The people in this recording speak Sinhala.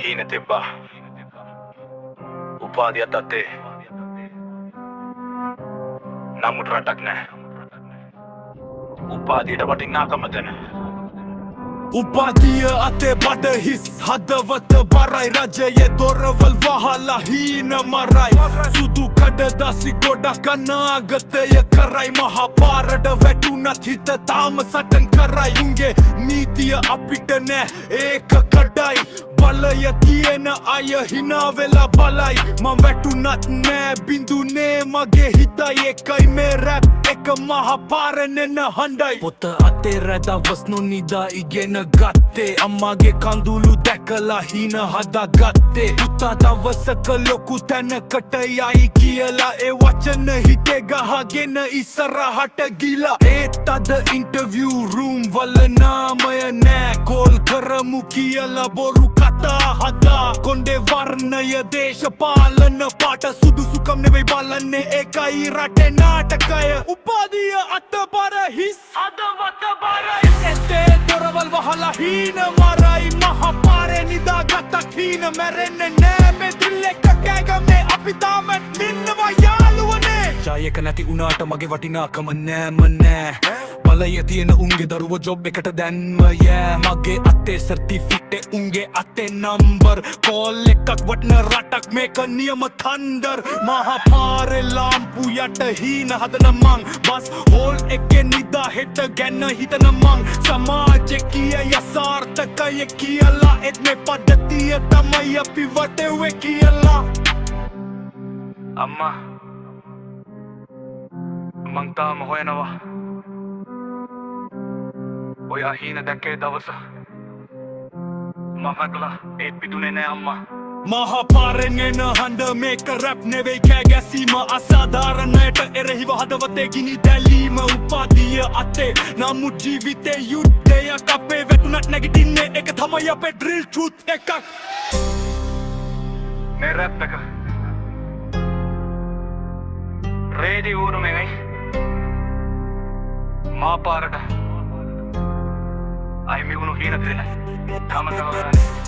හීන තිබ්බා උපාධියත් අතේ නමුත් රටක් නෑ උපාධියට වටිනාකම දෙන උපාධිය අතේ බඩ හිස් හදවත බරයි රජයේ දොරවල් වහලා හීන මරයි සුදු කඩදාසි ගොඩක් අනාගතය කරයි මහා පාරට වැටුණත් හිත තාම සටන් කරයි උන්ගේ නීතිය අපිට නෑ ඒක කඩයි බලය තියෙන අය හිනා වෙලා බලයි මම වැටුණත් නෑ බිඳුනේ මගේ හිතයි එකයි මේ රැප් එක මහා පාරෙනෙන හඬයි පොත අතේ රැදවස් නොනිදා ඉගෙන ගත්තේ අම්මාගේ කඳුළු දැකලා හීන හදාගත්තේ පුතා දවසක ලොකු තැනකට යයි කියලා ඒ වචන හිතේ ගහගෙන ඉස්සරහට ගිලා ඒත් අද ඉන්ටර්වියු රූම් වල නාමය නෑ කෝල් කරමු කියලා බොරු කතා හදා කොණ්ඩේ වර්ණය දේශපාලන පාට සුදුසුකම් නෙවෙයි බලන්නේ ඒකයි රටේ නාටකය උපාධිය අතබර හිස් හදවත බරයි එතේ දොරවල් වහලා හීන මරයි මහා පාරේ නිදාගත්තක් හීන මැරෙන්නේ නෑ මේ දිල් එක කෑගමේ අපි තාම ඉන්නවා යාළුවනේ ජයක නැති උනාට මගේ වටිනාකම නෑම නෑ බලය තියෙන උන්ගේ දරුවෝ ජොබ් එකට දැන්ම යෑ මගේ අතේ සර්ටිෆිකේට් උන්ගේ අතේ නම්බර් කෝල් එකක් වටන රටක් මේක නියම තන්ඩර් මහා පාරේ ලාම්පු යට හීන හදන මං බස් හෝල් එකේ නිදා හෙට ගැන හිතන මං සමාජෙ කිය යසාර්ථකය කියලා එත් මේ පද්ධතිය තමයි අපි වටෙව්වේ කියලා අම්මා මං තාම හොයනවා ඔයා හීන දැක්කේ දවස මහකලා ඒත් පිටුනේ නෑ අම්මා මහා පාරෙන් එන හඬ මේක රැප් නෙවෙයි කෑගැසීම අසාධාරණයට එරෙහිව හදවතේ ගිනි දැලීම උපාධිය අතේ නමුත් ජීවිතේ යුද්ධයක් අපේ වැටුණත් නැගිටින්නේ ඒක තමයි අපේ ඩ්‍රිල් ට්‍රූත් එකක් මේ රැප් එක රේඩි ඌරුමෙයි මා පාරට අයිමි වුණු හීන දෙන තමතම